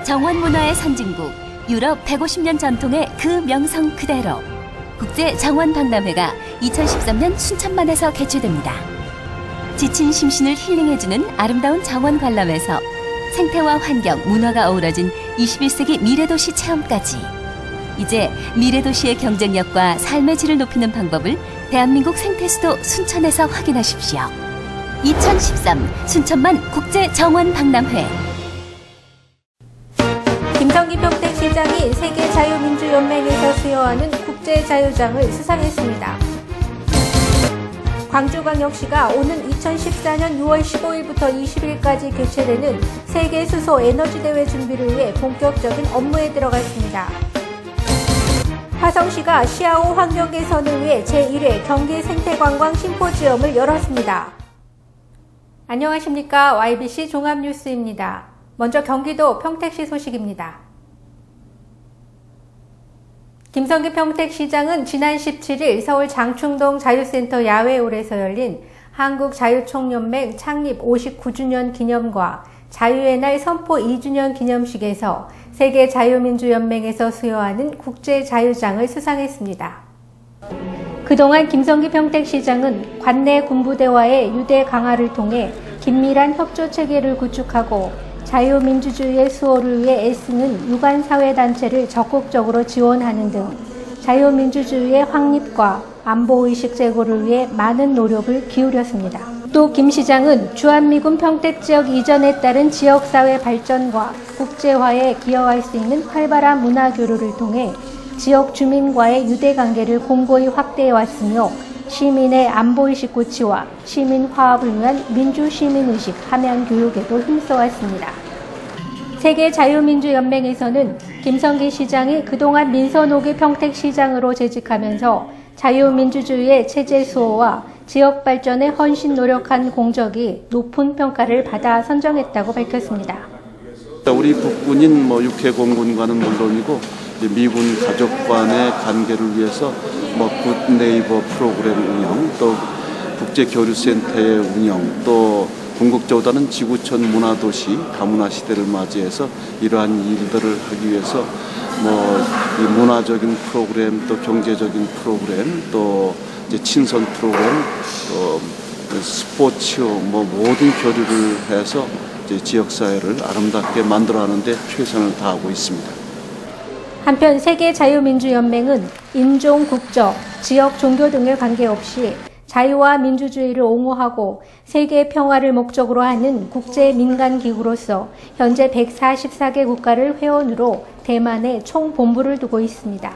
정원문화의 선진국, 유럽 150년 전통의 그 명성 그대로 국제정원박람회가 2013년 순천만에서 개최됩니다. 지친 심신을 힐링해주는 아름다운 정원 관람에서 생태와 환경, 문화가 어우러진 21세기 미래도시 체험까지 이제 미래도시의 경쟁력과 삶의 질을 높이는 방법을 대한민국 생태수도 순천에서 확인하십시오. 2013 순천만 국제정원박람회. 김성기 평택시장이 세계자유민주연맹에서 수여하는 국제자유장을 수상했습니다. 광주광역시가 오는 2014년 6월 15일부터 20일까지 개최되는 세계수소 에너지대회 준비를 위해 본격적인 업무에 들어갔습니다. 화성시가 시아오 환경 개선을 위해 제1회 경기생태관광 심포지엄을 열었습니다. 안녕하십니까. YBC 종합뉴스입니다. 먼저 경기도 평택시 소식입니다. 김성기 평택시장은 지난 17일 서울 장충동 자유센터 야외홀에서 열린 한국자유총연맹 창립 59주년 기념과 자유의 날 선포 2주년 기념식에서 세계자유민주연맹에서 수여하는 국제자유장을 수상했습니다. 그동안 김성기 평택시장은 관내 군부대와의 유대 강화를 통해 긴밀한 협조체계를 구축하고 자유민주주의의 수호를 위해 애쓰는 유관사회단체를 적극적으로 지원하는 등 자유민주주의의 확립과 안보의식 제고를 위해 많은 노력을 기울였습니다. 또 김 시장은 주한미군 평택지역 이전에 따른 지역사회 발전과 국제화에 기여할 수 있는 활발한 문화교류를 통해 지역 주민과의 유대관계를 공고히 확대해왔으며 시민의 안보의식 고취와 시민 화합을 위한 민주시민의식 함양 교육에도 힘써왔습니다. 세계자유민주연맹에서는 김성기 시장이 그동안 민선옥의 평택시장으로 재직하면서 자유민주주의의 체제 수호와 지역 발전에 헌신 노력한 공적이 높은 평가를 받아 선정했다고 밝혔습니다. 우리 국군인 육해공군과는 물론이고 미군 가족 간의 관계를 위해서 굿네이버 프로그램 운영, 또 국제교류센터의 운영, 또 궁극적으로는 지구촌 문화도시 다문화 시대를 맞이해서 이러한 일들을 하기 위해서 이 문화적인 프로그램, 또 경제적인 프로그램, 또 이제 친선 프로그램, 또 스포츠 모든 교류를 해서 이제 지역사회를 아름답게 만들어가는데 최선을 다하고 있습니다. 한편 세계자유민주연맹은 인종, 국적, 지역, 종교 등에 관계없이 자유와 민주주의를 옹호하고 세계 평화를 목적으로 하는 국제민간기구로서 현재 144개 국가를 회원으로 대만에 총본부를 두고 있습니다.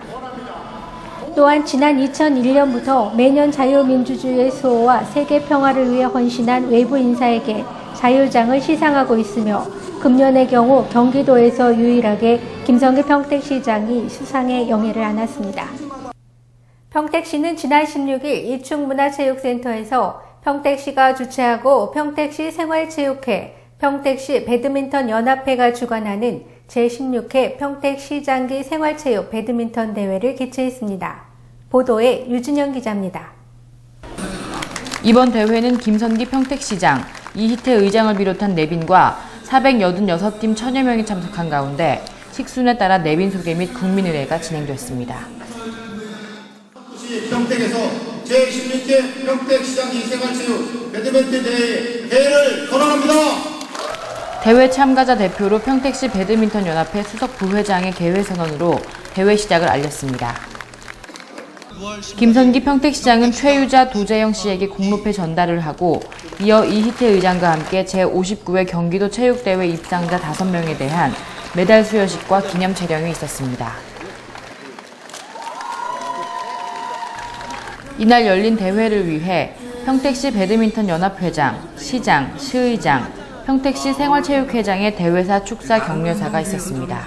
또한 지난 2001년부터 매년 자유민주주의의 수호와 세계 평화를 위해 헌신한 외부 인사에게 자유장을 시상하고 있으며 금년의 경우 경기도에서 유일하게 김성기 평택시장이 수상의 영예를 안았습니다. 평택시는 지난 16일 이충문화체육센터에서 평택시가 주최하고 평택시 생활체육회, 평택시 배드민턴연합회가 주관하는 제16회 평택시장기 생활체육 배드민턴 대회를 개최했습니다. 보도에 유준영 기자입니다. 이번 대회는 김성기 평택시장, 이희태 의장을 비롯한 내빈과 486팀 1000여 명이 참석한 가운데 식순에 따라 내빈 소개 및 국민의례가 진행됐습니다. 평택에서 제16회 평택시장기 생활체육 배드민턴 대회를 거론합니다. 대회 참가자 대표로 평택시 배드민턴연합회 수석 부회장의 개회 선언으로 대회 시작을 알렸습니다. 김성기 평택시장은 최유자 도재영 씨에게 공로패 전달을 하고 이어 이희태 의장과 함께 제59회 경기도 체육대회 입상자 5명에 대한 메달 수여식과 기념 촬영이 있었습니다. 이날 열린 대회를 위해 평택시 배드민턴연합회장, 시장, 시의장, 평택시 생활체육회장의 대회사 축사 격려사가 있었습니다.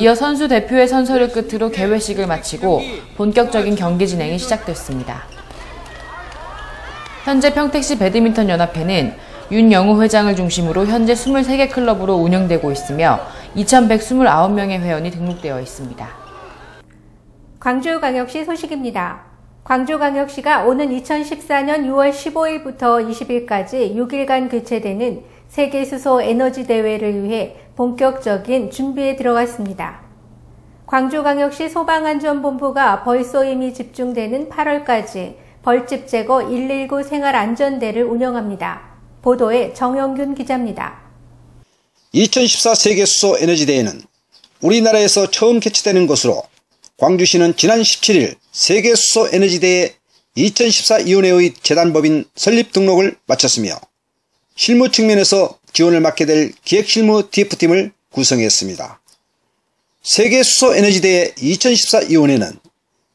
이어 선수 대표의 선서를 끝으로 개회식을 마치고 본격적인 경기 진행이 시작됐습니다. 현재 평택시 배드민턴연합회는 윤영우 회장을 중심으로 현재 23개 클럽으로 운영되고 있으며 2,129명의 회원이 등록되어 있습니다. 광주광역시 소식입니다. 광주광역시가 오는 2014년 6월 15일부터 20일까지 6일간 개최되는 세계수소 에너지 대회를 위해 본격적인 준비에 들어갔습니다. 광주광역시 소방안전본부가 벌써 이미 집중되는 8월까지 벌집 제거 119 생활안전대를 운영합니다. 보도에 정영균 기자입니다. 2014 세계수소 에너지대회는 우리나라에서 처음 개최되는 것으로 광주시는 지난 17일 세계수소 에너지대회 2014위원회의 재단법인 설립 등록을 마쳤으며 실무 측면에서 지원을 맡게 될 기획실무 TF팀을 구성했습니다. 세계수소 에너지대회 2014위원회는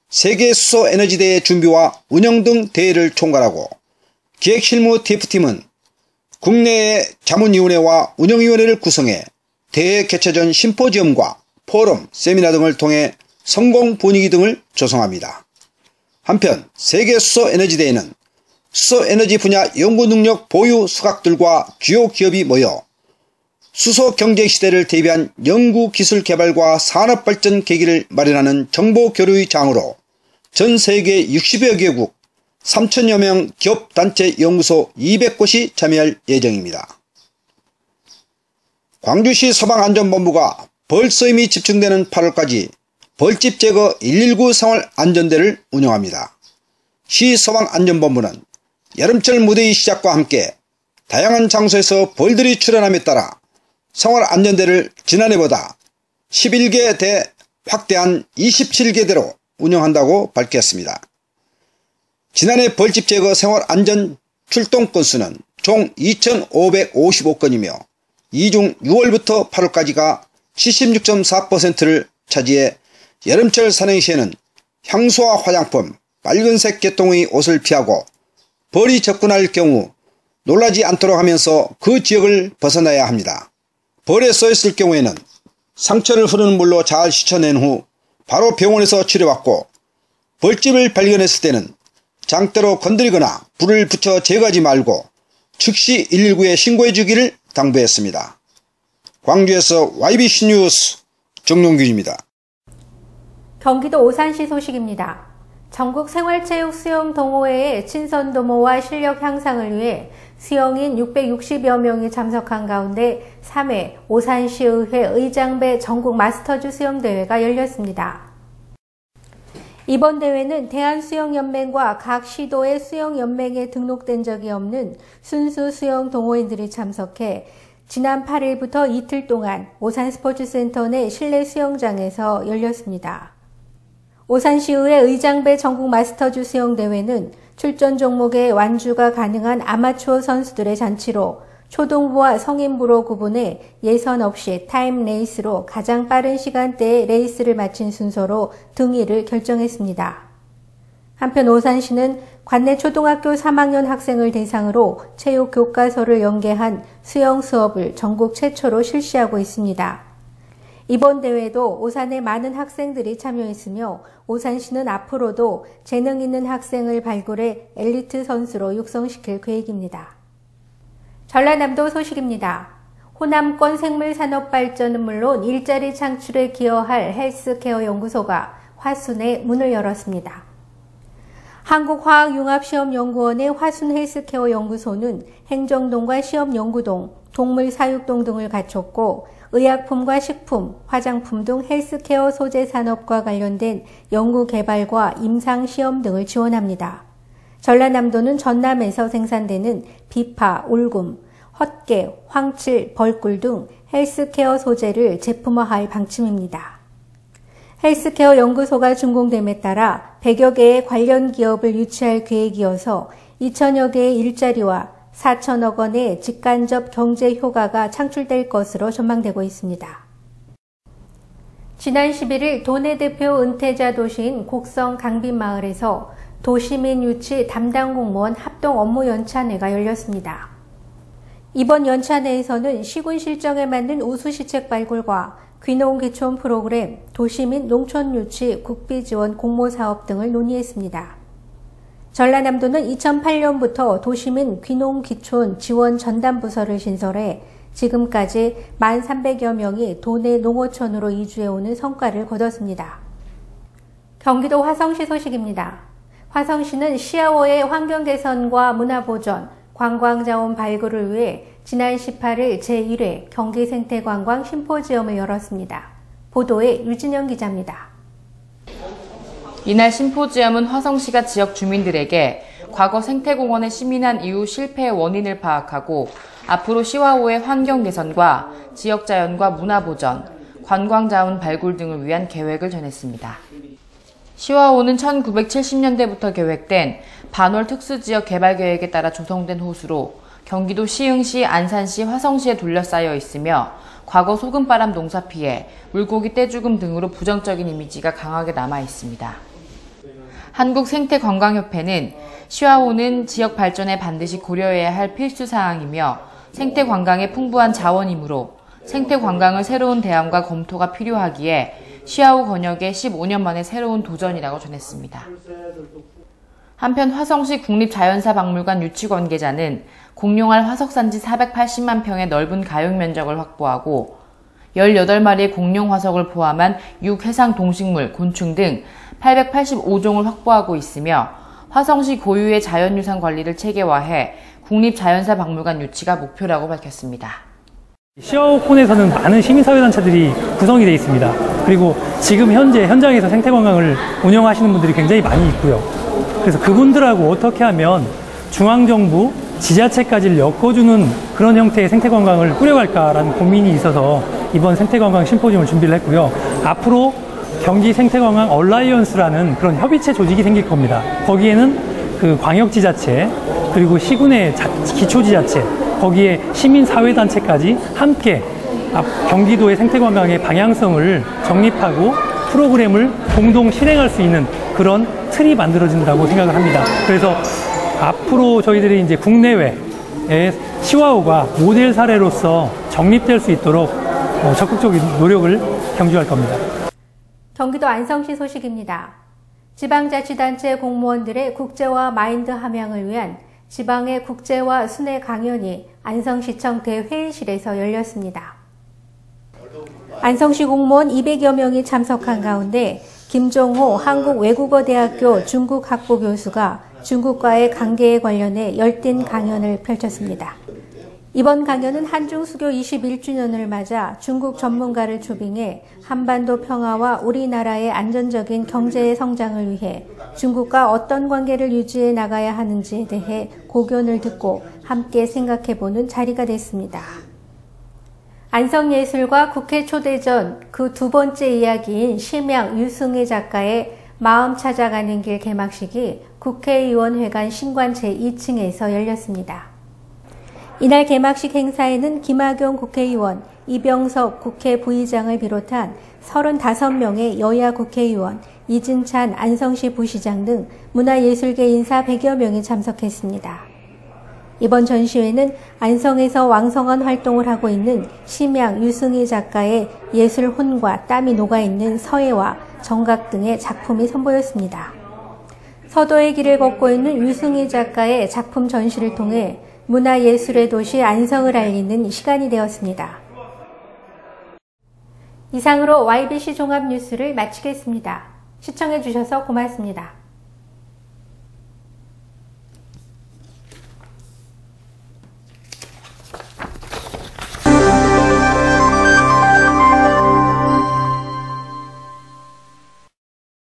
세계수소 에너지대회 준비와 운영 등 대회를 총괄하고 기획실무 TF팀은 국내의 자문위원회와 운영위원회를 구성해 대회 개최 전 심포지엄과 포럼, 세미나 등을 통해 성공 분위기 등을 조성합니다. 한편 세계수소 에너지대회는 수소에너지 분야 연구능력 보유 수각들과 주요 기업이 모여 수소 경제 시대를 대비한 연구기술 개발과 산업발전 계기를 마련하는 정보교류의 장으로 전 세계 60여 개국 3,000여 명 기업단체 연구소 200곳이 참여할 예정입니다. 광주시 소방안전본부가 벌써 이미 집중되는 8월까지 벌집 제거 119 생활안전대를 운영합니다. 시 소방안전본부는 여름철 무더위 시작과 함께 다양한 장소에서 벌들이 출현함에 따라 생활안전대를 지난해보다 11개 대 확대한 27개대로 운영한다고 밝혔습니다. 지난해 벌집 제거 생활안전 출동 건수는 총 2,555건이며 이 중 6월부터 8월까지가 76.4%를 차지해 여름철 산행시에는 향수와 화장품, 빨간색 계통의 옷을 피하고 벌이 접근할 경우 놀라지 않도록 하면서 그 지역을 벗어나야 합니다. 벌에 쏘였을 경우에는 상처를 흐르는 물로 잘 씻어낸 후 바로 병원에서 치료받고 벌집을 발견했을 때는 장대로 건드리거나 불을 붙여 제거하지 말고 즉시 119에 신고해 주기를 당부했습니다. 광주에서 YBC 뉴스 정용균입니다. 경기도 오산시 소식입니다. 전국 생활체육 수영 동호회의 친선도모와 실력 향상을 위해 수영인 660여 명이 참석한 가운데 3회 오산시의회 의장배 전국 마스터즈 수영대회가 열렸습니다. 이번 대회는 대한수영연맹과 각 시도의 수영연맹에 등록된 적이 없는 순수 수영 동호인들이 참석해 지난 8일부터 이틀 동안 오산스포츠센터 내 실내 수영장에서 열렸습니다. 오산시의회 의장배 전국 마스터즈 수영대회는 출전 종목의 완주가 가능한 아마추어 선수들의 잔치로 초등부와 성인부로 구분해 예선 없이 타임 레이스로 가장 빠른 시간대에 레이스를 마친 순서로 등위를 결정했습니다. 한편 오산시는 관내 초등학교 3학년 학생을 대상으로 체육 교과서를 연계한 수영 수업을 전국 최초로 실시하고 있습니다. 이번 대회도 오산의 많은 학생들이 참여했으며 오산시는 앞으로도 재능 있는 학생을 발굴해 엘리트 선수로 육성시킬 계획입니다. 전라남도 소식입니다. 호남권 생물산업발전은 물론 일자리 창출에 기여할 헬스케어 연구소가 화순에 문을 열었습니다. 한국화학융합시험연구원의 화순 헬스케어 연구소는 행정동과 시험연구동, 동물사육동 등을 갖췄고 의약품과 식품, 화장품 등 헬스케어 소재 산업과 관련된 연구개발과 임상시험 등을 지원합니다. 전라남도는 전남에서 생산되는 비파, 울금, 헛개, 황칠, 벌꿀 등 헬스케어 소재를 제품화할 방침입니다. 헬스케어 연구소가 준공됨에 따라 100여 개의 관련 기업을 유치할 계획이어서 2천여 개의 일자리와 4천억 원의 직간접 경제 효과가 창출될 것으로 전망되고 있습니다. 지난 11일 도내 대표 은퇴자 도시인 곡성 강빈마을에서 도시민 유치 담당 공무원 합동 업무 연찬회가 열렸습니다. 이번 연찬회에서는 시군 실정에 맞는 우수시책 발굴과 귀농 귀촌 프로그램, 도시민 농촌 유치 국비 지원 공모 사업 등을 논의했습니다. 전라남도는 2008년부터 도시민 귀농 귀촌 지원 전담 부서를 신설해 지금까지 1,300여 명이 도내 농어촌으로 이주해오는 성과를 거뒀습니다. 경기도 화성시 소식입니다. 화성시는 시야호의 환경 개선과 문화 보존, 관광자원 발굴을 위해 지난 18일 제1회 경기생태관광 심포지엄을 열었습니다. 보도에 유진영 기자입니다. 이날 심포지엄은 화성시가 지역 주민들에게 과거 생태공원의 시민한 이후 실패의 원인을 파악하고 앞으로 시와호의 환경 개선과 지역 자연과 문화 보전, 관광자원 발굴 등을 위한 계획을 전했습니다. 시와호는 1970년대부터 계획된 반월 특수지역 개발 계획에 따라 조성된 호수로 경기도 시흥시, 안산시, 화성시에 둘러싸여 있으며 과거 소금바람 농사 피해, 물고기 떼죽음 등으로 부정적인 이미지가 강하게 남아 있습니다. 한국생태관광협회는 시와호는 지역 발전에 반드시 고려해야 할 필수 사항이며 생태관광의 풍부한 자원이므로 생태관광을 새로운 대안과 검토가 필요하기에 시와호 권역의 15년 만에 새로운 도전이라고 전했습니다. 한편 화성시 국립자연사박물관 유치 관계자는 공룡알 화석산지 480만 평의 넓은 가용 면적을 확보하고 18마리의 공룡 화석을 포함한 육해상 동식물, 곤충 등 885종을 확보하고 있으며 화성시 고유의 자연유산 관리를 체계화해 국립자연사박물관 유치가 목표라고 밝혔습니다. 시와호콘에서는 많은 시민사회단체들이 구성이 되어 있습니다. 그리고 지금 현재 현장에서 생태관광을 운영하시는 분들이 굉장히 많이 있고요. 그래서 그분들하고 어떻게 하면 중앙정부, 지자체까지를 엮어주는 그런 형태의 생태관광을 꾸려갈까라는 고민이 있어서 이번 생태관광 심포지엄을 준비를 했고요. 앞으로 경기 생태관광 얼라이언스라는 그런 협의체 조직이 생길 겁니다. 거기에는 그 광역지자체, 그리고 시군의 기초지자체, 거기에 시민사회단체까지 함께 경기도의 생태관광의 방향성을 정립하고 프로그램을 공동 실행할 수 있는 그런 틀이 만들어진다고 생각을 합니다. 그래서 앞으로 저희들이 이제 국내외의 시와호가 모델 사례로서 정립될 수 있도록 적극적인 노력을 경주할 겁니다. 경기도 안성시 소식입니다. 지방자치단체 공무원들의 국제화 마인드 함양을 위한 지방의 국제화 순회 강연이 안성시청 대회의실에서 열렸습니다. 안성시 공무원 200여 명이 참석한 가운데 김종호 한국외국어대학교 중국학부 교수가 중국과의 관계에 관련해 열띤 강연을 펼쳤습니다. 이번 강연은 한중수교 21주년을 맞아 중국 전문가를 초빙해 한반도 평화와 우리나라의 안전적인 경제 성장을 위해 중국과 어떤 관계를 유지해 나가야 하는지에 대해 고견을 듣고 함께 생각해보는 자리가 됐습니다. 안성예술과 국회 초대전 그 두 번째 이야기인 심양 유승희 작가의 마음 찾아가는 길 개막식이 국회의원회관 신관 제2층에서 열렸습니다. 이날 개막식 행사에는 김학용 국회의원, 이병석 국회 부의장을 비롯한 35명의 여야 국회의원, 이진찬 안성시 부시장 등 문화예술계 인사 100여 명이 참석했습니다. 이번 전시회는 안성에서 왕성한 활동을 하고 있는 심양 유승희 작가의 예술 혼과 땀이 녹아있는 서예와 정각 등의 작품이 선보였습니다. 서도의 길을 걷고 있는 유승희 작가의 작품 전시를 통해 문화예술의 도시 안성을 알리는 시간이 되었습니다. 이상으로 YBC 종합뉴스를 마치겠습니다. 시청해주셔서 고맙습니다.